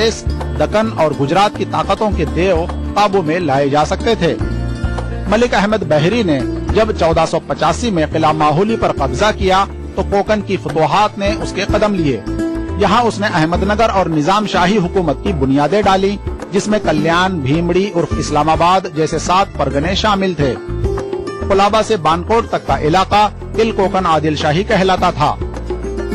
दक्कन और गुजरात की ताकतों के देव काबू में लाए जा सकते थे। मलिक अहमद बहरी ने जब 1485 में किला माहौली पर कब्जा किया तो कोकन की फतूहात ने उसके कदम लिए। यहाँ उसने अहमदनगर और निजाम शाही हुकूमत की बुनियादें डाली, जिसमें कल्याण, भीमड़ी उर्फ इस्लामाबाद जैसे 7 परगने शामिल थे। कोलाबा से बानकोट तक का इलाका तिल कोकन आदिल शाही कहलाता था।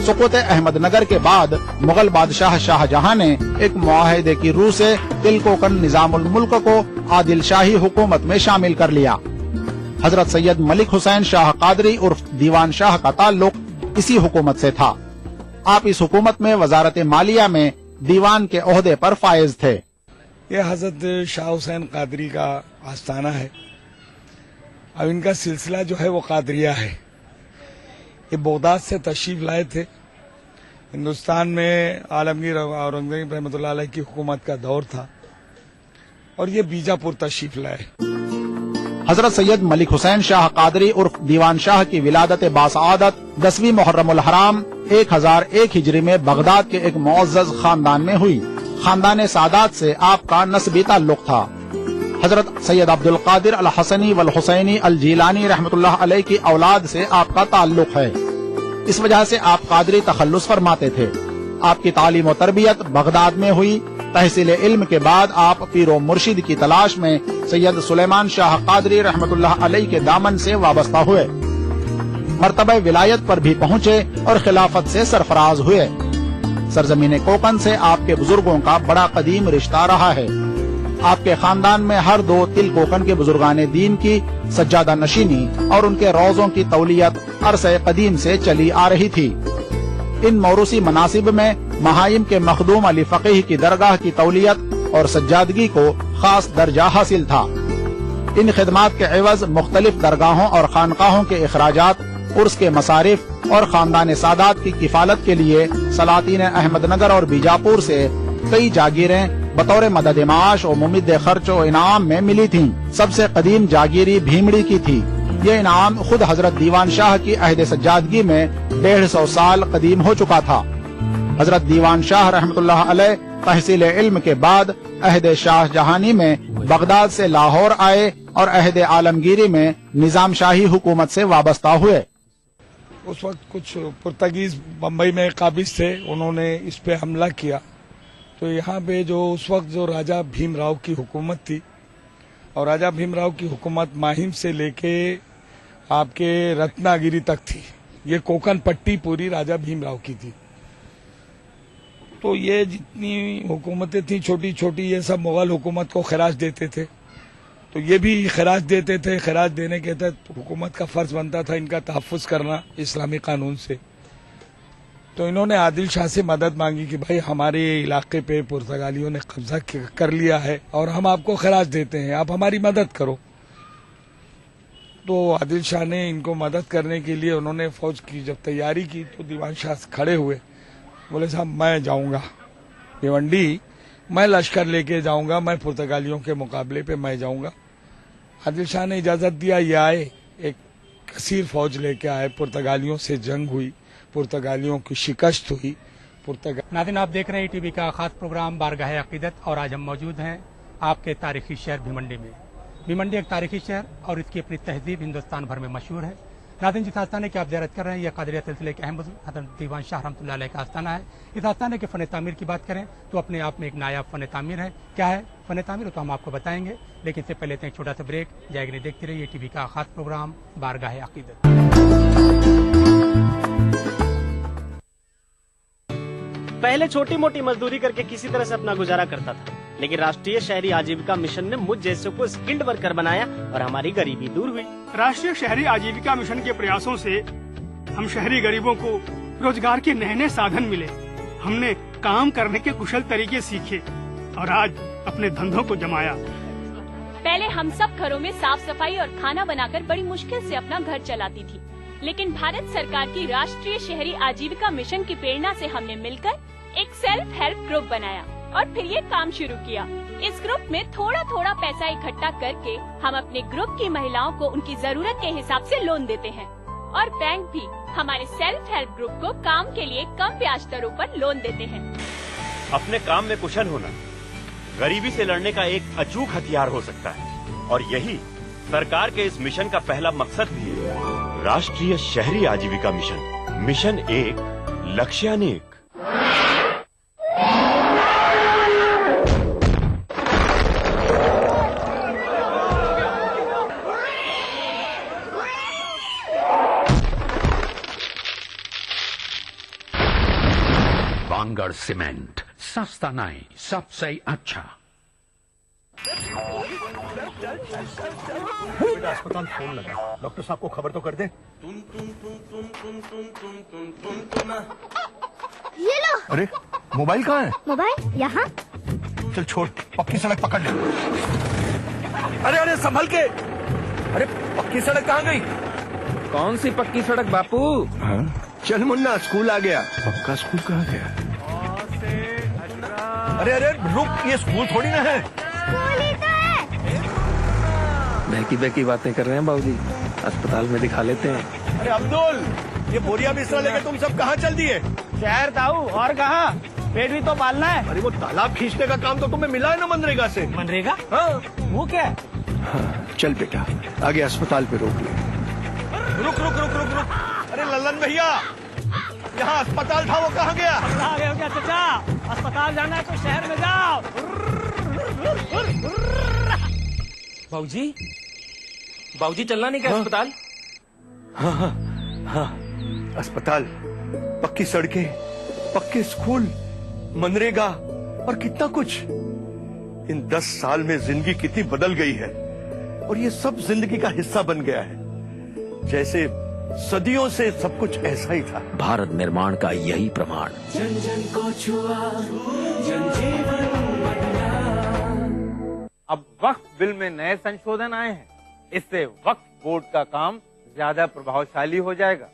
सुकुत अहमदनगर के बाद मुगल बादशाह शाहजहां ने एक मुआहदे की रूह से तिल कोकन निजामुल मुल्क को आदिल शाही हुकूमत में शामिल कर लिया। हजरत सैयद मलिक हुसैन शाह कादरी उर्फ दीवान शाह का ताल्लुक इसी हुकूमत से था। आप इस हुकूमत में वजारत मालिया में दीवान के ओहदे पर फायज थे। ये हजरत शाह हुसैन कादरी का आस्थाना है। अब इनका सिलसिला जो है वो कादरिया है। ये बगदाद से तशरीफ लाए थे। हिंदुस्तान में आलमगीर औरंगजेब रहमतुल्लाह अलैह की हुकूमत का दौर था और ये बीजापुर तशरीफ लाए। हजरत सैयद मलिक हुसैन शाह कादरी उर्फ दीवान शाह की विलादत बासआदत 10वीं मुहर्रमुल हराम 1001 हिजरी में बगदाद के एक मुअज़्ज़ज़ खानदान में हुई। खानदान सादात से आपका नस्बी ताल्लुक था। हजरत सैयद अब्दुल कादिर अल हसनी वल हुसैनी अल जीलानी रहमतुल्लाह अलैह की औलाद से आपका ताल्लुक है। इस वजह से आप कादरी तखल्लुस फरमाते थे। आपकी तालीम और तरबियत बगदाद में हुई। तहसील इल्म के बाद आप पीरो मुर्शिद की तलाश में सैयद सुलेमान शाह कादरी रहमतुल्लाह अलैह के दामन से वाबस्ता हुए। मर्तबे विलायत पर भी पहुँचे और खिलाफत से सरफराज हुए। सरजमीन कोकन से आपके बुजुर्गों का बड़ा कदीम रिश्ता रहा है। आपके खानदान में हर 2 तिल कोकन के बुजुर्गाने दीन की सज्जादा नशीनी और उनके रोजों की तौलियत अरसे कदीम से चली आ रही थी। इन मौरूसी मनासिब में महाइम के मखदूम अली फकीह की दरगाह की तौलियत और सज्जादगी को खास दर्जा हासिल था। इन खिदमात के एवज मुख्तलिफ दरगाहों और खानकाहों के इखराजात, उर्स के मसारिफ और खानदान सादात की किफालत के लिए सलातीन अहमदनगर और बीजापुर से कई जागीरें बतौर मदद माश और मुमिद खर्च और इनाम में मिली थीं। सबसे कदीम जागीरी भीमड़ी की थी। ये इनाम खुद हजरत दीवान शाह की अहद सज्जादगी में 150 साल कदीम हो चुका था। हजरत दीवान शाह रहमतुल्लाह अलैह तहसील इल्म के बाद अहद शाह जहानी में बगदाद से लाहौर आए और अहद आलमगीरी में निजाम शाही हुकूमत से वाबस्ता हुए। उस वक्त कुछ पुर्तगीज बम्बई में काबिज थे, उन्होंने इस पे हमला किया। तो यहाँ पे जो उस वक्त जो राजा भीमराव की हुकूमत थी, और राजा भीमराव की हुकूमत माहिम से लेके आपके रत्नागिरी तक थी। ये कोकन पट्टी पूरी राजा भीमराव की थी। तो ये जितनी हुकूमतें थी छोटी छोटी, ये सब मुगल हुकूमत को खराज देते थे। तो ये भी खराज देते थे। खराज देने के तहत हुकूमत का फर्ज बनता था इनका तहफ़्फ़ुज़ करना इस्लामी कानून से। तो इन्होंने आदिल शाह से मदद मांगी कि भाई हमारे इलाके पे पुर्तगालियों ने कब्जा कर लिया है और हम आपको खराज देते हैं, आप हमारी मदद करो। तो आदिल शाह ने इनको मदद करने के लिए उन्होंने फौज की जब तैयारी की तो दीवान शाह खड़े हुए, बोले साहब मैं जाऊंगा भिवंडी, मैं लश्कर लेके जाऊंगा, मैं पुर्तगालियों के मुकाबले पे मैं जाऊंगा। आदिल शाह ने इजाजत दिया। ये आए, एक कसीर फौज लेके आए, पुर्तगालियों से जंग हुई, पुर्तगालियों की शिकस्त हुई। नाज़रीन, आप देख रहे हैं टीवी का खास प्रोग्राम बारगाह अकीदत और आज हम मौजूद हैं आपके तारीखी शहर भिवंडी में। भिवंडी एक तारीखी शहर और इसकी अपनी तहजीब हिंदुस्तान भर में मशहूर है। नाज़रीन, जिस आस्थाने की आप ज़ियारत कर रहे हैं यह कादरिया सिलसिले के अहम हज़रत दीवान शाह रहमतुल्लाह अलैह का आस्थाना है। इस आस्थाने के फ़न तामीर की बात करें तो अपने आप में एक नायाब फ़न तामीर है। क्या है फ़न तामीर तो हम आपको बताएंगे, लेकिन इससे पहले एक छोटा सा ब्रेक। जाएगी देखते रहिए टीवी का खास प्रोग्राम बारगाह अकीदत। पहले छोटी मोटी मजदूरी करके किसी तरह से अपना गुजारा करता था, लेकिन राष्ट्रीय शहरी आजीविका मिशन ने मुझ जैसे को स्किल्ड वर्कर बनाया और हमारी गरीबी दूर हुई। राष्ट्रीय शहरी आजीविका मिशन के प्रयासों से हम शहरी गरीबों को रोजगार के नए नए साधन मिले। हमने काम करने के कुशल तरीके सीखे और आज अपने धंधों को जमाया। पहले हम सब घरों में साफ सफाई और खाना बनाकर बड़ी मुश्किल से अपना घर चलाती थी, लेकिन भारत सरकार की राष्ट्रीय शहरी आजीविका मिशन की प्रेरणा से हमने मिलकर एक सेल्फ हेल्प ग्रुप बनाया और फिर ये काम शुरू किया। इस ग्रुप में थोड़ा थोड़ा पैसा इकट्ठा करके हम अपने ग्रुप की महिलाओं को उनकी जरूरत के हिसाब से लोन देते हैं और बैंक भी हमारे सेल्फ हेल्प ग्रुप को काम के लिए कम ब्याज दरों पर लोन देते हैं। अपने काम में कुशल होना गरीबी से लड़ने का एक अचूक हथियार हो सकता है और यही सरकार के इस मिशन का पहला मकसद भी है। राष्ट्रीय शहरी आजीविका मिशन, मिशन 1 लक्ष्यानेक। वांगड़ सीमेंट, सस्ता नहीं, सबसे अच्छा। अस्पताल फोन लगा, डॉक्टर साहब को खबर तो कर दे। ये लो। अरे मोबाइल कहाँ है? मोबाइल यहाँ। चल छोड़, पक्की सड़क पकड़ ले। अरे अरे संभल के। अरे पक्की सड़क कहाँ गई? कौन सी पक्की सड़क बापू? हाँ? चल मुन्ना, स्कूल आ गया। पक्का स्कूल कहाँ गया? अरे अरे रुक, ये स्कूल थोड़ी ना है। बहकी बहकी बातें कर रहे हैं बाबूजी, अस्पताल में दिखा लेते हैं। अरे अब्दुल, ये बोरिया बिस्तर लेके तुम सब कहाँ चल दिए? शहर ताऊ, और कहाँ? पेट भी तो पालना है। अरे वो तालाब खींचने का काम तो तुम्हें मिला है ना मनरेगा से। मनरेगा? हाँ। वो क्या? हाँ, चल बेटा, आगे अस्पताल पे रोक ले। रुक रुक रुक रुक रुक। अरे लल्लन भैया, यहाँ अस्पताल था, वो कहाँ गया? आ गए हो क्या चाचा? अस्पताल जाना है तो शहर में जाओ। बाबूजी, बाबूजी चलना नहीं क्या अस्पताल? हाँ हाँ हाँ, अस्पताल, पक्की सड़कें, पक्के स्कूल, मनरेगा और कितना कुछ। इन 10 साल में जिंदगी कितनी बदल गई है और ये सब जिंदगी का हिस्सा बन गया है, जैसे सदियों से सब कुछ ऐसा ही था। भारत निर्माण का यही प्रमाण। जन जन को छुआ, जन जीवन बदला। अब वक्फ बिल में नए संशोधन आए हैं, इससे वक्फ बोर्ड का काम ज्यादा प्रभावशाली हो जाएगा।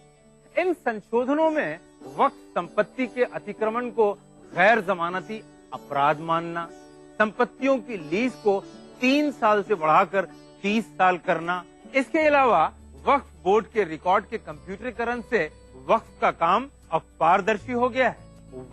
इन संशोधनों में वक्फ संपत्ति के अतिक्रमण को गैर जमानती अपराध मानना, संपत्तियों की लीज को 3 साल से बढ़ाकर 30 साल करना, इसके अलावा वक्फ बोर्ड के रिकॉर्ड के कंप्यूटरीकरण से वक्फ का काम अब पारदर्शी हो गया है।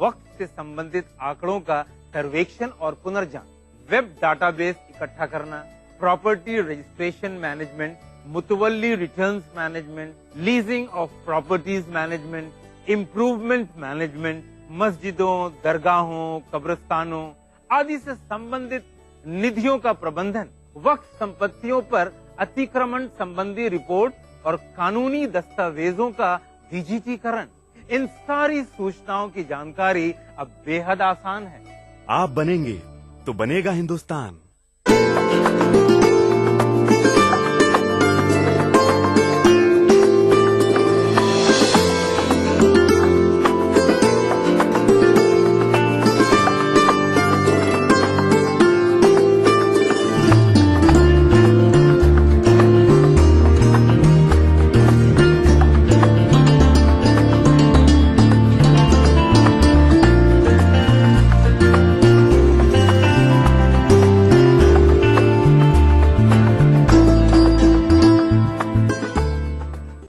वक्फ से संबंधित आंकड़ों का सर्वेक्षण और पुनर्जांच, वेब डाटाबेस इकट्ठा करना, प्रॉपर्टी रजिस्ट्रेशन मैनेजमेंट, मुतवल्ली returns management, leasing of properties management, improvement management, मस्जिदों, दरगाहों, कब्रिस्तानों आदि से संबंधित निधियों का प्रबंधन, वक्फ संपत्तियों पर अतिक्रमण संबंधी रिपोर्ट और कानूनी दस्तावेजों का डिजिटीकरण, इन सारी सूचनाओं की जानकारी अब बेहद आसान है। आप बनेंगे तो बनेगा हिंदुस्तान।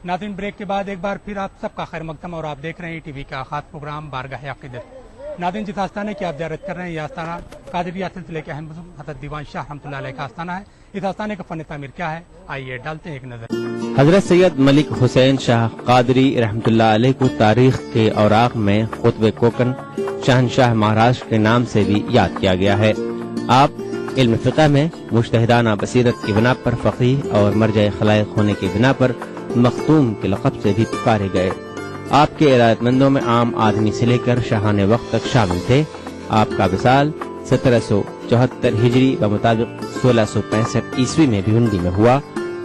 नाज़रीन, ब्रेक के बाद एक बार फिर आप सबका खैर मकदम और आप देख रहे हैं टीवी का खास प्रोग्राम बारगाह अक़ीदत। नाज़रीन, जिस आस्थाने की आप ज़ियारत कर रहे हैं, यह आस्थाना कादरिया सिलसिले के अहम बुज़ुर्ग हज़रत दीवान शाह रहमतुल्लाह अलैह का आस्थाना है। इस आस्थाने का फन तामीर क्या है, आइए डालते हैं एक नजर। हजरत सैयद मलिक हुसैन शाह कादरी रहमतुल्लाह अलैह को तारीख के औराक में खुतबे कोकन शहनशाह महाराष्ट्र के नाम से भी याद किया गया है। आप इल्म फ़िक़ह में मुज्तहिदाना बसीरत की बिना पर फ़क़ीह और मरजा खलाइक़ होने की बिना पर मखतूम के लक़ब से भी पुकारे गए। आपके इरादतमंदों में आम आदमी से लेकर शाहाने वक्त तक शामिल थे। आपका विसाल 1774 हिजरी व मुताबिक 1665 ईस्वी में भिवंडी में हुआ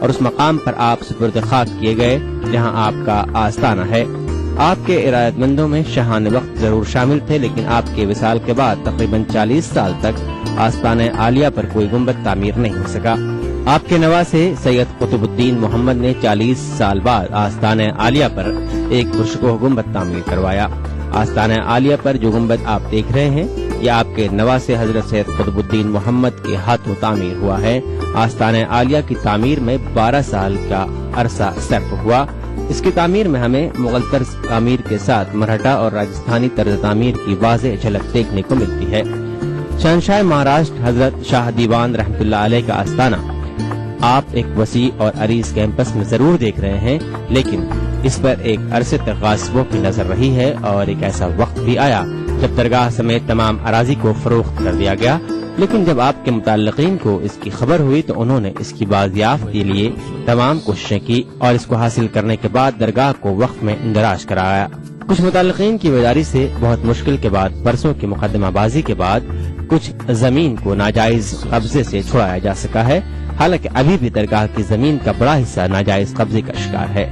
और उस मकाम पर आप सुपुर्द खाक किए गए जहां आपका आस्थाना है। आपके इरादतमंदों में शाहाने वक्त जरूर शामिल थे, लेकिन आपके विसाल के बाद तकरीबन 40 साल तक आस्थाना आलिया पर कोई गुंबद तामीर नहीं हो सका। आपके नवासे सैयद कुतुबुद्दीन मोहम्मद ने 40 साल बाद आस्थाना आलिया पर एक पुरस्कोह गुंबद तामीर करवाया। आस्थाना आलिया पर जो गुंबद आप देख रहे हैं, ये आपके नवासे हजरत सैयद कुतुबुद्दीन मोहम्मद के हाथों तामीर हुआ है। आस्थाना आलिया की तामीर में 12 साल का अरसा सर्फ हुआ। اس کی تعمیر میں ہمیں مغل طرز تعمیر کے ساتھ مراٹھا اور راجستھانی طرز تعمیر کی واضح جھلک دیکھنے کو ملتی ہے۔ شہنشاہ مہاراشٹر حضرت شاہ دیوان رحمۃ اللہ علیہ کا آستانہ آپ ایک وسیع اور عریض کیمپس میں ضرور دیکھ رہے ہیں، لیکن اس پر ایک عرصے تک غاصبوں کی نظر رہی ہے اور ایک ایسا وقت بھی آیا جب درگاہ سمیت تمام اراضی کو فروخت کر دیا گیا، لیکن جب آپ کے متعلقین کو اس کی خبر ہوئی تو انہوں نے اس کی بازیافت کے لیے تمام کوششیں کی اور اس کو حاصل کرنے کے بعد درگاہ کو وقف میں اندراج کرایا۔ کچھ متعلقین کی بیداری سے بہت مشکل کے بعد برسوں کی مقدمہ بازی کے بعد کچھ زمین کو ناجائز قبضے سے چھڑایا جا سکا ہے، حالانکہ ابھی بھی درگاہ کی زمین کا بڑا حصہ ناجائز قبضے کا شکار ہے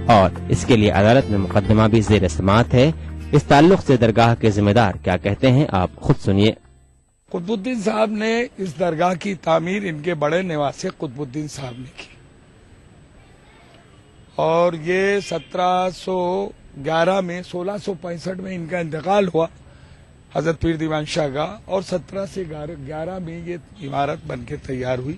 اور اس کے لیے عدالت میں مقدمہ بھی زیر سماعت ہے۔ اس تعلق سے درگاہ کے ذمہ دار کیا کہتے ہیں، آپ خود سنیے۔ قطب الدین صاحب نے اس درگاہ کی تعمیر ان کے بڑے نواسے قطب الدین صاحب نے کی اور یہ 1711 میں 1665 میں ان کا انتقال ہوا حضرت پیر دیوان شاہ کا، اور 17 سے 11 میں یہ عمارت بن کے تیار ہوئی۔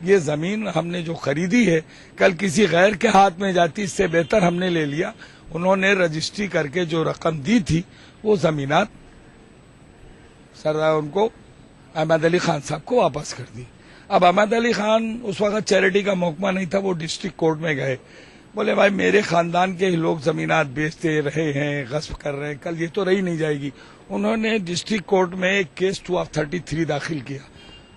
یہ زمین ہم نے جو خریدی ہے کل کسی غیر کے ہاتھ میں جاتی، اس سے بہتر ہم نے لے لیا۔ انہوں نے رجسٹری کر کے جو رقم دی تھی وہ زمینات سردار ان کو احمد علی خان صاحب کو واپس کر دی۔ اب احمد علی خان اس وقت چیریٹی کا محکمہ نہیں تھا، وہ ڈسٹرکٹ کورٹ میں گئے، بولے بھائی میرے خاندان کے لوگ زمینات بیچتے رہے ہیں، غصب کر رہے ہیں، کل یہ تو رہی نہیں جائے گی۔ انہوں نے ڈسٹرکٹ کورٹ میں ایک کیس 233 داخل کیا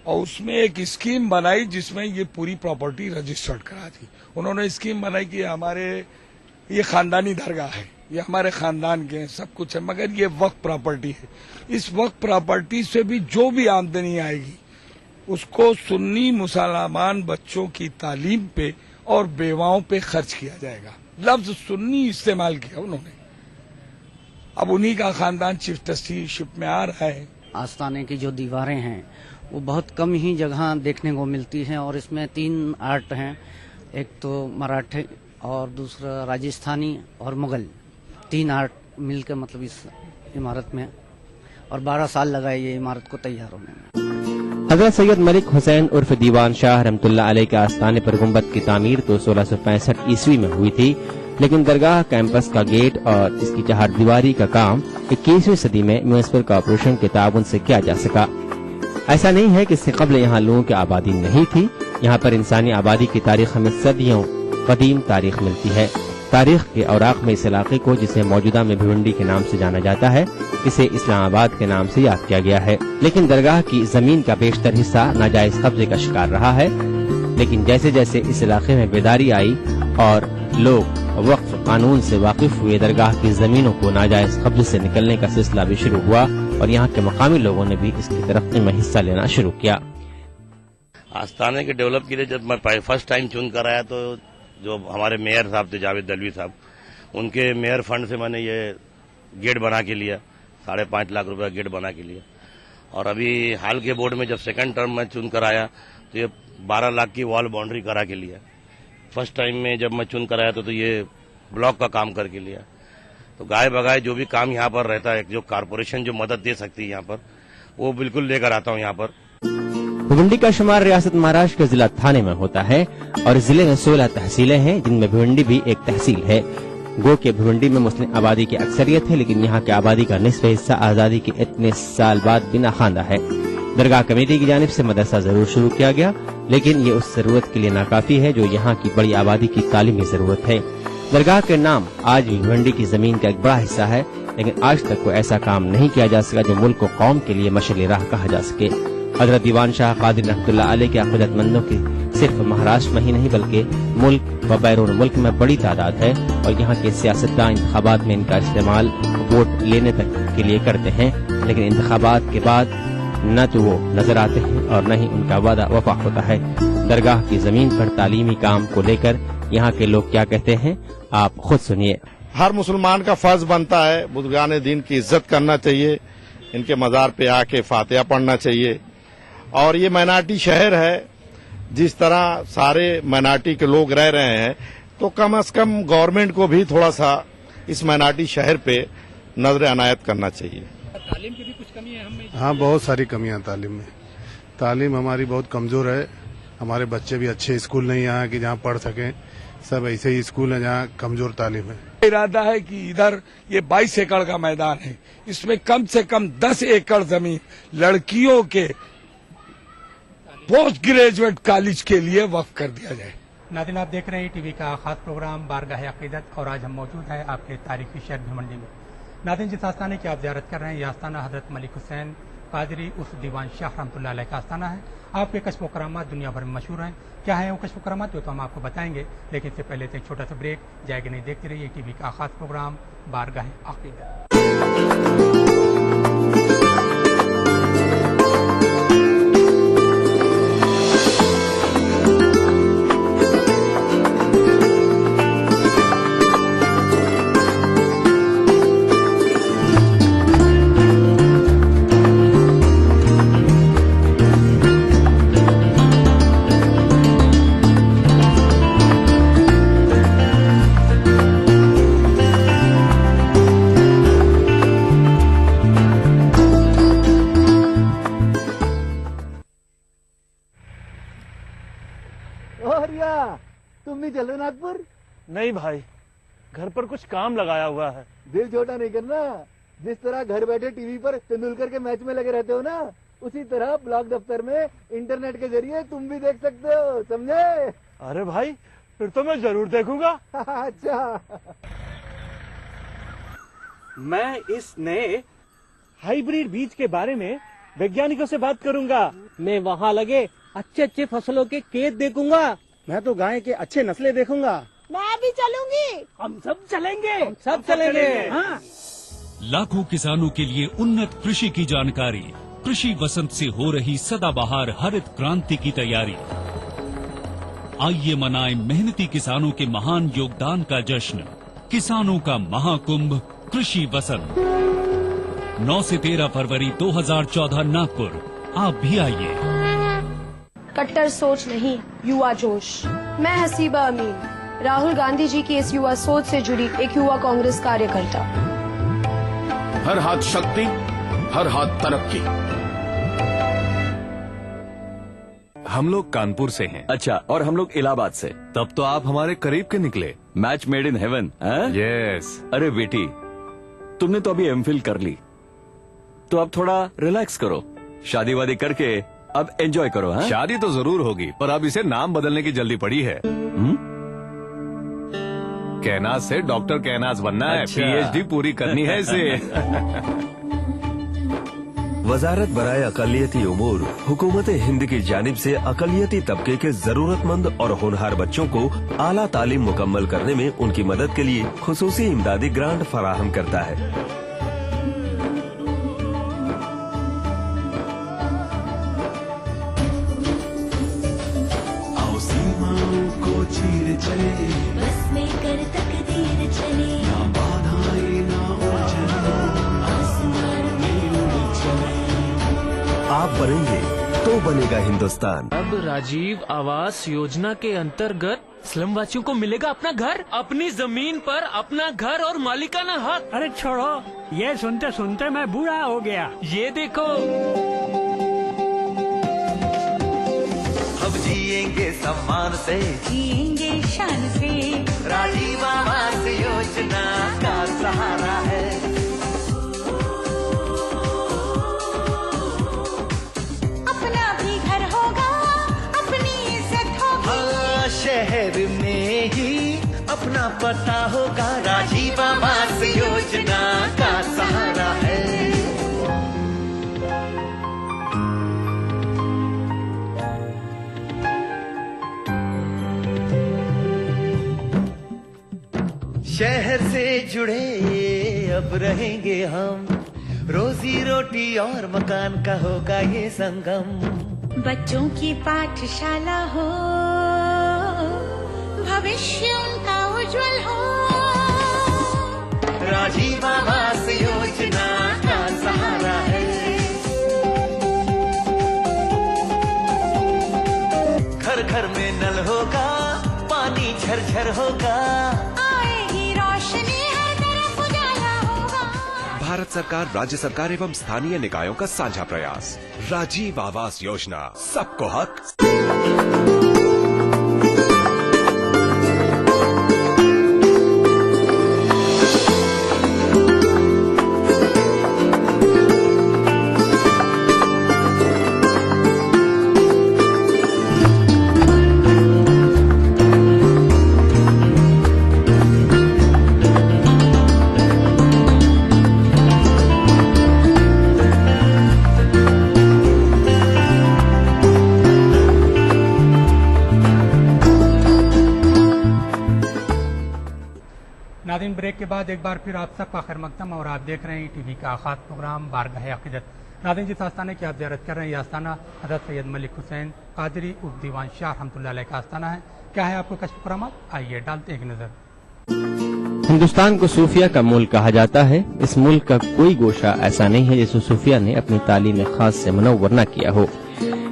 اور اس میں ایک اسکیم بنائی جس میں یہ پوری پراپرٹی رجسٹرڈ کرا دی۔ انہوں نے اسکیم بنائی کہ یہ خاندانی درگاہ ہے، یہ ہمارے خاندان کے ہیں، سب کچھ ہے، مگر یہ وقف پراپرٹی ہے۔ اس وقف پراپرٹی سے بھی جو بھی آمدنی آئے گی اس کو سنی مسلمان بچوں کی تعلیم پہ اور بیواؤں پہ خرچ کیا جائے گا۔ لفظ سنی استعمال کیا انہوں نے۔ اب انہی کا خاندان چیف ٹرسٹیشپ میں آ رہا ہے۔ آستانے کی جو دیواریں ہیں وہ بہت کم ہی جگہ دیکھنے کو ملتی ہیں اور اس میں 3 آرٹ ہیں، ایک تو مراٹھی اور دوسرا راجستھانی اور مغل، 3 آرٹ مل کے مطلب اس عمارت میں، اور 12 سال لگائے یہ عمارت کو تیار ہونے میں۔ حضرت سید ملک حسین عرف دیوان شاہ رحمۃ اللہ علیہ کے آستانے پر گنبد کی تعمیر تو 1665 عیسوی میں ہوئی تھی، لیکن درگاہ کیمپس کا گیٹ اور اس کی چہار دیواری کا کام 21ویں صدی میں میونسپل کارپوریشن کے تعاون سے کیا جا سکا۔ ایسا نہیں ہے کہ اس سے قبل یہاں لوگوں کی آبادی نہیں تھی، یہاں پر انسانی آبادی کی تاریخ ہمیں صدیوں قدیم تاریخ ملتی ہے۔ تاریخ کے اوراق میں اس علاقے کو، جسے موجودہ میں بھیونڈی کے نام سے جانا جاتا ہے، اسے اسلام آباد کے نام سے یاد کیا گیا ہے، لیکن درگاہ کی زمین کا بیشتر حصہ ناجائز قبضے کا شکار رہا ہے۔ لیکن جیسے جیسے اس علاقے میں بیداری آئی اور لوگ وقف قانون سے واقف ہوئے، درگاہ کی زمینوں کو ناجائز قبضے سے نکلنے کا سلسلہ بھی شروع ہوا اور یہاں کے مقامی لوگوں نے بھی اس کی ترقی میں حصہ لینا شروع کیا۔ آستانے کے ڈیولپ کے لیے جب میں فرسٹ ٹائم چن کر آیا تو جو ہمارے میئر صاحب تھے جاوید دلوی صاحب، ان کے میئر فنڈ سے میں نے یہ گیٹ بنا کے لیا، 5.5 لاکھ روپے گیٹ بنا کے لیا، اور ابھی حال کے بورڈ میں جب سیکنڈ ٹرم میں چن کر آیا تو یہ 12 لاکھ کی وال باؤنڈری کرا کے لیا۔ فرسٹ ٹائم میں جب میں چن کر آیا تو یہ بلاک کا کام کر کے لیا۔ تو گائے بگائے جو بھی کام یہاں پر رہتا ہے، جو کارپوریشن جو مدد دے سکتی ہے یہاں پر، وہ بالکل لے کر آتا ہوں یہاں پر۔ بھیونڈی کا شمار ریاست مہاراشٹر کے ضلع تھانے میں ہوتا ہے اور ضلع میں 16 تحصیلیں ہیں، جن میں بھیونڈی بھی ایک تحصیل ہے۔ گو کہ بھیونڈی میں مسلم آبادی کی اکثریت ہے، لیکن یہاں کی آبادی کا نصف حصہ آزادی کے اتنے سال بعد بنا خواندہ ہے۔ درگاہ کمیٹی کی جانب سے مدرسہ ضرور شروع کیا گیا، لیکن یہ اس ضرورت کے لیے ناکافی ہے جو یہاں کی بڑی آبادی کی تعلیمی ضرورت ہے۔ درگاہ کے نام آج بھی بھیونڈی کی زمین کا ایک بڑا حصہ ہے، لیکن آج تک کوئی ایسا کام نہیں کیا جا سکا جو ملک و قوم کے لیے مشعل راہ کہا جا سکے۔ حضرت دیوان شاہ قادری رحمۃ اللہ علیہ کے عقیدت مندوں کی صرف مہاراشٹر میں ہی نہیں بلکہ ملک و بیرون ملک میں بڑی تعداد ہے، اور یہاں کے سیاستدان انتخابات میں ان کا استعمال ووٹ لینے تک کے لیے کرتے ہیں، لیکن انتخابات کے بعد نہ تو وہ نظر آتے ہیں اور نہ ہی ان کا وعدہ وفا ہوتا ہے۔ درگاہ کی زمین پر تعلیمی کام کو لے کر یہاں کے لوگ کیا کہتے ہیں، آپ خود سنیے۔ ہر مسلمان کا فرض بنتا ہے بزرگان دین کی عزت کرنا چاہیے، ان کے مزار پہ آ کے فاتحہ پڑھنا چاہیے، اور یہ مائنارٹی شہر ہے، جس طرح سارے مائنارٹی کے لوگ رہ رہے ہیں، تو کم از کم گورنمنٹ کو بھی تھوڑا سا اس مائنارٹی شہر پہ نظر عنایت کرنا چاہیے۔ تعلیم کی بھی کچھ کمی ہے ہم میں؟ ہاں، بہت ساری کمیاں تعلیم میں۔ تعلیم ہماری بہت کمزور ہے، ہمارے بچے بھی اچھے اسکول نہیں آئے کہ جہاں پڑھ سکیں، सब ऐसे ही स्कूल हैं जहाँ कमजोर तालीम है। इरादा है कि इधर ये 22 एकड़ का मैदान है, इसमें कम से कम 10 एकड़ जमीन लड़कियों के पोस्ट ग्रेजुएट कॉलेज के लिए वक्फ कर दिया जाए। नाज़रीन, आप देख रहे हैं टीवी का खास प्रोग्राम बारगाह अक़ीदत और आज हम मौजूद हैं आपके तारीखी शहर भिवंडी में। नाज़रीन, जिस आस्थाने की आप ज़ियारत कर रहे हैं, यह आस्थाना हज़रत मलिक हुसैन क़ादरी उर्फ़ दीवान शाह रहमतुल्लाह अलैह का आस्थाना है। आपके कश्फ व करामात दुनिया भर में मशहूर हैं। क्या है वो कश्फ व करामात, तो हम आपको बताएंगे, लेकिन इससे पहले से एक छोटा सा ब्रेक। जाएगा नहीं, देखते रहिए टीवी का खास प्रोग्राम बारगाह अक़ीदत। तुम भी चल रहे नागपुर? नहीं भाई, घर पर कुछ काम लगाया हुआ है। दिल छोटा नहीं करना। जिस तरह घर बैठे टीवी पर तेंदुलकर के मैच में लगे रहते हो ना, उसी तरह ब्लॉक दफ्तर में इंटरनेट के जरिए तुम भी देख सकते हो, समझे? अरे भाई, फिर तो मैं जरूर देखूंगा। अच्छा। मैं इस नए हाइब्रिड बीज के बारे में वैज्ञानिकों से बात करूंगा। मैं वहाँ लगे अच्छे अच्छे फसलों के खेत देखूंगा। मैं तो गाय के अच्छे नस्लें देखूंगा। मैं भी चलूंगी। हम सब चलेंगे। सब चलेंगे। हाँ। लाखों किसानों के लिए उन्नत कृषि की जानकारी। कृषि वसंत से हो रही सदाबहार हरित क्रांति की तैयारी। आइए मनाएं मेहनती किसानों के महान योगदान का जश्न। किसानों का महाकुंभ कृषि वसंत 9 से 13 फरवरी 2014 नागपुर। आप भी आइए। कट्टर सोच नहीं, युवा जोश। मैं हसीबा अमीन, राहुल गांधी जी की इस युवा सोच से जुड़ी एक युवा कांग्रेस कार्यकर्ता। हर हाथ शक्ति, हर हाथ तरक्की। हम लोग कानपुर से हैं। अच्छा, और हम लोग इलाहाबाद से। तब तो आप हमारे करीब के निकले। Match made in heaven. Yes. अरे बेटी, तुमने तो अभी एमफिल कर ली, तो अब थोड़ा रिलैक्स करो, शादी वादी करके अब एंजॉय करो। हाँ? शादी तो जरूर होगी, पर अब इसे नाम बदलने की जल्दी पड़ी है। कैनाज से डॉक्टर कैनाज बनना है। अच्छा। पीएचडी पूरी करनी है इसे। वजारत बराए अकलियती उमूर हुकूमत हिंद की जानिब से अकलियती तबके के जरूरतमंद और होनहार बच्चों को आला तालीम मुकम्मल करने में उनकी मदद के लिए खुसूसी इमदादी ग्रांट फराहम करता है। चले बस में कर तकदीर चले, ना बाधाएं ना उलझने, आसमान में उड़ चले। आप बनेंगे तो बनेगा हिंदुस्तान। अब राजीव आवास योजना के अंतर्गत स्लम वासियों को मिलेगा अपना घर, अपनी जमीन पर अपना घर और मालिकाना हक। अरे छोड़ो, ये सुनते सुनते मैं बूढ़ा हो गया। ये देखो, अब जिएंगे सम्मान से, जिएंगे शान से। राजीव आवास योजना का सहारा है। अपना भी घर होगा, अपनी इज्जत होगी। शहर में ही अपना पता होगा, राजीव आवास योजना का सहारा है। शहर से जुड़े अब रहेंगे हम, रोजी रोटी और मकान का होगा ये संगम। बच्चों की पाठशाला हो, भविष्य उनका उज्जवल हो। राजीव आवास योजना का सहारा है। घर घर में नल होगा, पानी झरझर होगा, आएगी रोशनी, हर तरफ उजाला होगा। भारत सरकार, राज्य सरकार एवं स्थानीय निकायों का साझा प्रयास। राजीव आवास योजना, सबको हक। ब्रेक के बाद एक बार फिर आप सबका खैर मकदम और आप देख रहे हैं टीवी का खास प्रोग्राम बारगाह अक़ीदत। नाज़रीन, जिस आस्थाने की आप ज़ियारत कर रहे हैं यह आस्थाना हज़रत सैयद मलिक हुसैन कादरी उर्फ दीवान शाह रहमतुल्लाह अलैह का आस्थाना है। क्या है आपको कश्फ करामात, आइए डालते एक नज़र। हिंदुस्तान को सूफिया का मुल्क कहा जाता है। इस मुल्क का कोई गोशा ऐसा नहीं है जिसे सूफिया ने अपनी तालीम खास से मुनव्वर न किया हो।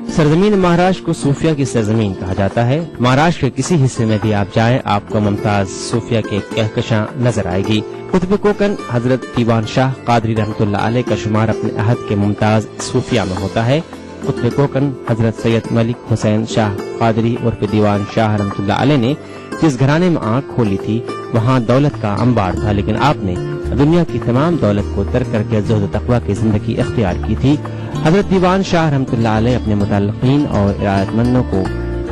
सरजमीन महाराष्ट्र को सूफिया की सरजमीन कहा जाता है। महाराष्ट्र के किसी हिस्से में भी आप जाएं, आपको मुमताज सूफिया के कहकशां नजर आएगी। कुतुब कोकन हजरत दीवान शाह कादरी रहमतुल्लाह अलैह का शुमार अपने अहद के मुमताज सूफिया में होता है। कुतुब कोकन हजरत सैयद मलिक हुसैन शाह कादरी उर्फ दीवान शाह रहमतुल्लाह अलैह ने जिस घराने में आंख खोली थी वहाँ दौलत का अंबार था, लेकिन आपने दुनिया की तमाम दौलत को तर्क करके ज़ुहद तक़वा की जिंदगी इख्तियार की थी। हजरत दीवान शाह रहमतुल्लाह अलैह अपने मुतल्लिक़ीन और इरादतमंदों को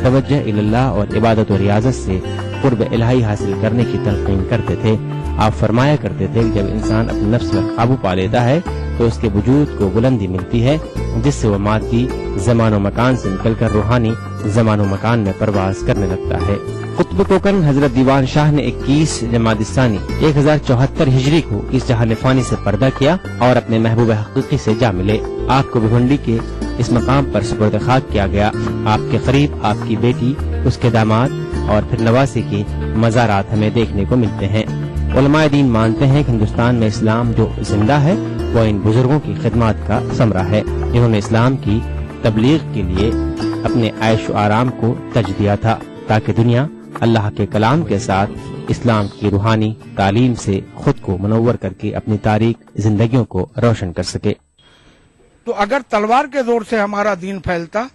तवज्जुह इल्लाह और इबादत और रियाजत से कुर्ब इलाही हासिल करने की तलक़ीन करते थे। आप फरमाया करते थे कि जब इंसान अपने नफ्स पर काबू पा लेता है तो उसके वजूद को बुलंदी मिलती है, जिससे वो मादी ज़मान व मकान से निकलकर रूहानी ज़मान व मकान में परवाज करने लगता है। कुतुब कोकन हजरत दीवान शाह ने 21 जमादिस्तानी 1074 हिजरी को इस जहान फानी से पर्दा किया और अपने महबूब हकीकी से जा मिले। आपको भिवंडी के इस मकाम पर सुपुर्द खाक किया गया। आपके करीब आपकी बेटी, उसके दामाद और फिर नवासे के मज़ारात हमें देखने को मिलते हैं। उलमाए दीन मानते हैं कि हिंदुस्तान में इस्लाम जो जिंदा है वो इन बुजुर्गों की खिदमत का समरा है। इन्होंने इस्लाम की तबलीग के लिए अपने ऐश व आराम को तज दिया था ताकि दुनिया अल्लाह के कलाम के साथ इस्लाम की रूहानी तालीम से खुद को मुनव्वर करके अपनी तारीख जिंदगियों को रोशन कर सके। तो अगर तलवार के जोर से हमारा दीन फैलता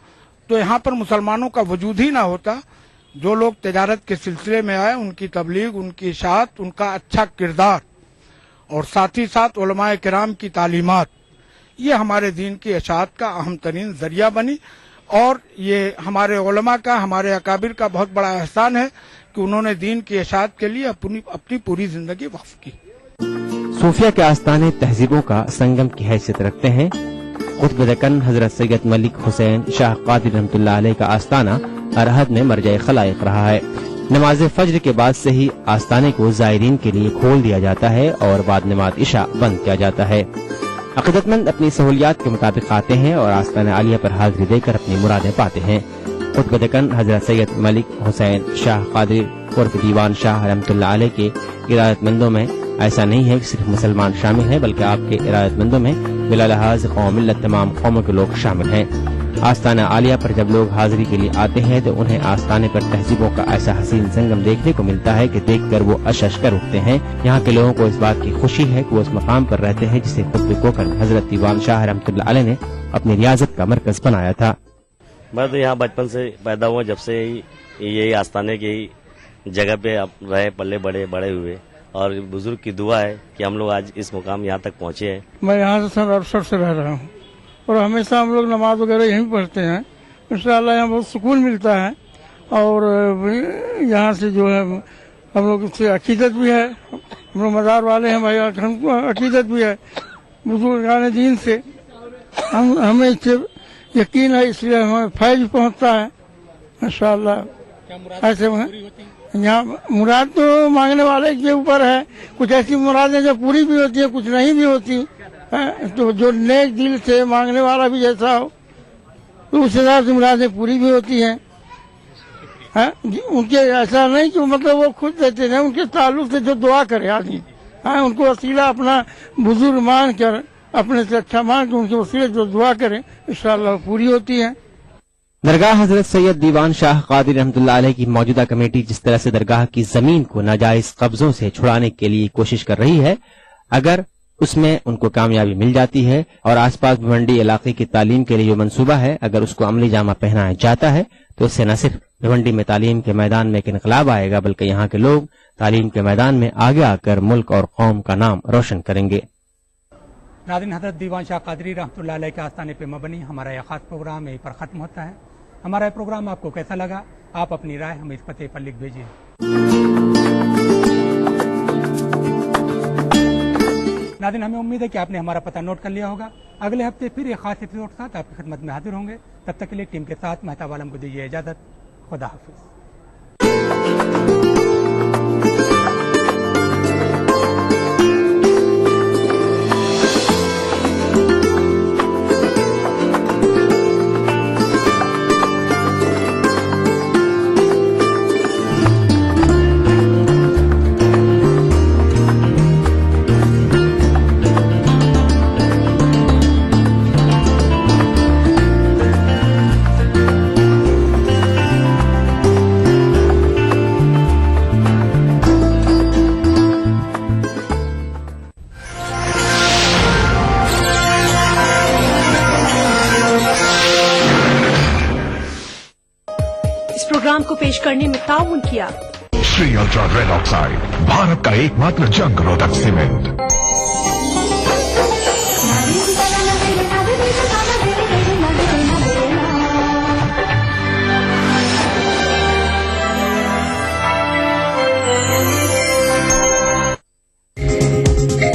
तो यहाँ पर मुसलमानों का वजूद ही ना होता। जो लोग तिजारत के सिलसिले में आए उनकी तबलीग, उनकी इशाअत, उनका अच्छा किरदार और साथ ही साथ उलमाए किराम की तालीमात, ये हमारे दीन की इशाअत का अहम तरीन जरिया बनी। और ये हमारे उलमा का, हमारे अकाबिर का बहुत बड़ा एहसान है कि उन्होंने दीन की इशाअत के लिए अपनी पूरी जिंदगी वक्फ की। सूफिया के आस्थाने तहजीबों का संगम की हैसियत रखते हैं। कुतुब दक्कन हजरत सैयद मलिक हुसैन शाह कादरी रहमतुल्लाह अलैह का आस्थाना अरहद में मरजाए खलाइक रहा है। नमाज फज्र के बाद से ही आस्थाने को जायरीन के लिए खोल दिया जाता है और बाद नमाज इशा बंद किया जाता है। अक़ीदतमंद अपनी सहूलियात के मुताबिक आते हैं और आस्थाना आलिया पर हाजिरी देकर अपनी मुरादें पाते हैं। कुतुब दक्कन हजरत सैयद मलिक हुसैन शाह कादरी उर्फ दीवान शाह रहमतुल्लाह अलैह के इरादतमंदों में ऐसा नहीं है कि सिर्फ मुसलमान शामिल हैं, बल्कि आपके इरादतमंदों में बिला लिहाज कौम मिल्लत तमाम कौमों के लोग शामिल हैं। आस्थाना आलिया पर जब लोग हाजिरी के लिए आते हैं तो उन्हें आस्थाने पर तहजीबों का ऐसा हसीन संगम देखने को मिलता है कि देखकर वो अशश कर उठते हैं। यहाँ के लोगों को इस बात की खुशी है कि वो उस मकाम पर रहते हैं जिसे कुतुब कोकन हजरत दीवान शाह रहमतुल्लाह अलैह ने अपनी रियासत का मरकज बनाया था। मैं तो यहाँ बचपन से पैदा हुआ, जब से यही आस्थाने की जगह पे रहे पल्ले बड़े हुए, और बुजुर्ग की दुआ है कि हम लोग आज इस मुकाम यहाँ तक पहुँचे हैं। मैं यहाँ से सन 68 से रह रहा हूँ और हमेशा हम लोग नमाज वगैरह यहीं पढ़ते हैं। इंशाअल्लाह यहाँ बहुत सुकून मिलता है और यहाँ से जो है हम लोग से अकीदत भी है, हम लोग मज़ार वाले हैं भाई, हमको अकीदत भी है बुजुर्गान दीन से, हमें इससे यकीन है, इसलिए हमें फैज पहुँचता है इंशाअल्लाह। ऐसे यहाँ मुराद तो मांगने वाले के ऊपर है, कुछ ऐसी मुरादें जो पूरी भी होती है, कुछ नहीं भी होती। तो जो नेक दिल से मांगने वाला भी जैसा हो तो उस हिसाब से मुरादें पूरी भी होती हैं। उनके ऐसा नहीं कि मतलब वो खुद देते हैं, उनके ताल्लुक से जो दुआ करे आदमी, उनको वसीला अपना बुजुर्ग मान कर, अपने से अच्छा मान कर उनके वसीले जो दुआ करे इंशाअल्लाह पूरी होती है। दरगाह हजरत सैयद दीवान शाह कादरी रहमतुल्लाह अलैह की मौजूदा कमेटी जिस तरह से दरगाह की जमीन को नाजायज कब्जों से छुड़ाने के लिए कोशिश कर रही है, अगर उसमें उनको कामयाबी मिल जाती है और आसपास भिवंडी इलाके की तालीम के लिए जो मंसूबा है अगर उसको अमली जामा पहनाया जाता है तो इससे न सिर्फ भिवंडी में तालीम के मैदान में एक इनकलाब आएगा, बल्कि यहाँ के लोग तालीम के मैदान में आगे आकर मुल्क और कौम का नाम रोशन करेंगे। नाज़रीन, हज़रत दीवान शाह कादरी रहमतुल्लाह अलैह के आस्थाने पर मबनी हमारा यह खास प्रोग्राम यहीं पर ख़त्म होता है। हमारा यह प्रोग्राम आपको कैसा लगा, आप अपनी राय हमें इस पते पर लिख भेजिए। नाज़रीन, हमें उम्मीद है कि आपने हमारा पता नोट कर लिया होगा। अगले हफ्ते फिर एक खास एपिसोड के साथ आपकी खिदमत में हाजिर होंगे। तब तक के लिए टीम के साथ मेहताब आलम को दीजिए इजाज़त। खुदा हाफिज़। प्रोग्राम को पेश करने में ताउन किया Shri ultra red oxide, Bharat का एकमात्र जंग रोधक सीमेंट।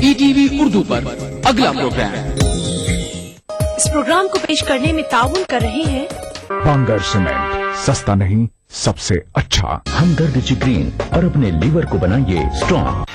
ईटीवी उर्दू पर अगला प्रोग्राम। इस प्रोग्राम को पेश करने में ताउन कर रहे हैं बांगर सीमेंट, सस्ता नहीं सबसे अच्छा। हमदर्द चिक्रीन और अपने लीवर को बनाइए स्ट्रॉन्ग।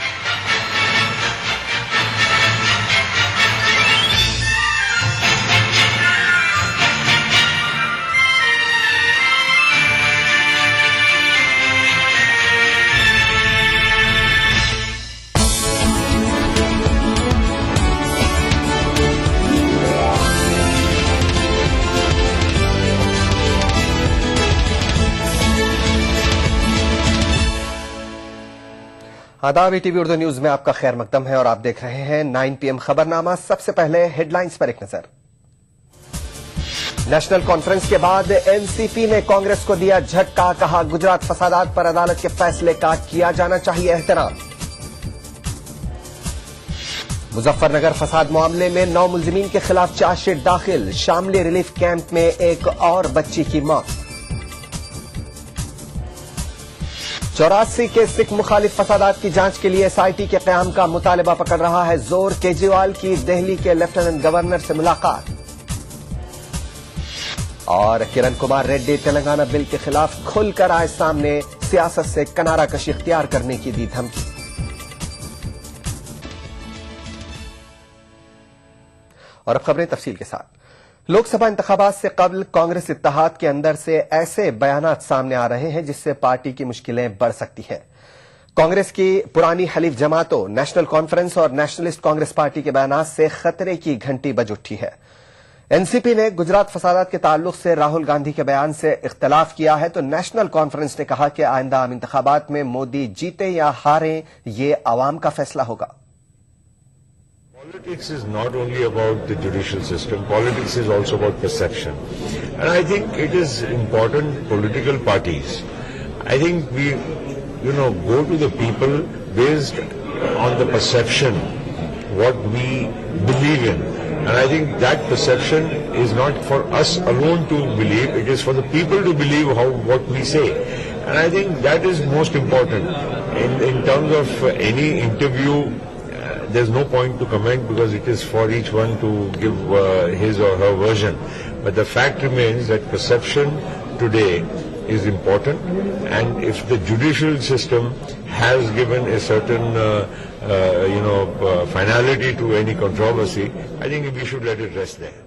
आदाब, ईटीवी उर्दू न्यूज में आपका खैर मकदम है और आप देख रहे हैं 9 PM खबरनामा। सबसे पहले हेडलाइंस पर एक नजर। नेशनल कॉन्फ्रेंस के बाद एनसीपी ने कांग्रेस को दिया झटका, कहा गुजरात फसादात पर अदालत के फैसले का किया जाना चाहिए एहतराम। मुजफ्फरनगर फसाद मामले में 9 मुलजिमीन के खिलाफ चार्जशीट दाखिल, शामली रिलीफ कैंप में एक और बच्ची की मौत। 84 के सिख मुखालिफ फसादात की जांच के लिए एसआईटी के क़याम का मुतालबा पकड़ रहा है जोर। केजरीवाल की दिल्ली के लेफ्टिनेंट गवर्नर से मुलाकात। और किरण कुमार रेड्डी तेलंगाना बिल के खिलाफ खुलकर आए सामने, सियासत से किनारा कशी इख्तियार करने की दी धमकी। और अब खबरें तफसील के साथ। लोकसभा इंतखाबात से कबल कांग्रेस इत्तेहाद के अंदर से ऐसे बयानात सामने आ रहे हैं जिससे पार्टी की मुश्किलें बढ़ सकती हैं। कांग्रेस की पुरानी हलीफ जमातों नेशनल कॉन्फ्रेंस और नेशनलिस्ट कांग्रेस पार्टी के बयानात से खतरे की घंटी बज उठी है। एनसीपी ने गुजरात फसादात के ताल्लुक से राहुल गांधी के बयान से इख्तलाफ किया है, तो नेशनल कॉन्फ्रेंस ने कहा कि आइंदा आम इंतखाबात में मोदी जीते या हारें, ये अवाम का फैसला होगा। Politics is not only about the judicial system, politics is also about perception. And I think it is important political parties, I think we, go to the people based on the perception, what we believe in. And I think that perception is not for us alone to believe, it is for the people to believe what we say. And I think that is most important. In terms of any interview, there's no point to comment because it is for each one to give his or her version. But the fact remains that perception today is important, and if the judicial system has given a certain, finality to any controversy, I think we should let it rest there.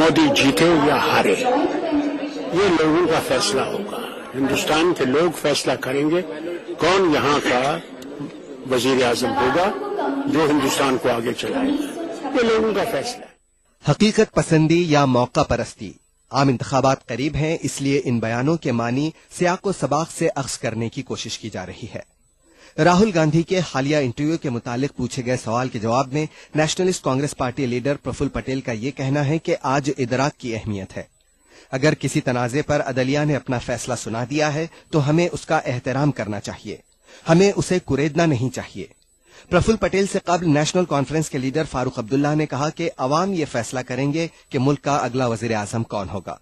Modi जीते या हारे, ये लोगों का फैसला होगा। हिंदुस्तान के लोग फैसला करेंगे कौन यहाँ का वजीर आजम होगा जो हिंदुस्तान को आगे चलाएगा। ये लोगों का फैसला है। हकीकत पसंदी या मौका परस्ती, आम इंतखाबात करीब हैं, इसलिए इन बयानों के मानी सियाको सबाक से अख्स करने की कोशिश की जा रही है। राहुल गांधी के हालिया इंटरव्यू के मुतालिक पूछे गए सवाल के जवाब में नेशनलिस्ट कांग्रेस पार्टी लीडर प्रफुल्ल पटेल का ये कहना है कि आज इदराक की अहमियत है। अगर किसी तनाजे पर अदलिया ने अपना फैसला सुना दिया है तो हमें उसका एहतराम करना चाहिए, हमें उसे कुरेदना नहीं चाहिए। प्रफुल्ल पटेल से कबल नेशनल कॉन्फ्रेंस के लीडर फारूक अब्दुल्ला ने कहा कि अवाम ये फैसला करेंगे कि मुल्क का अगला वजीर आजम कौन होगा।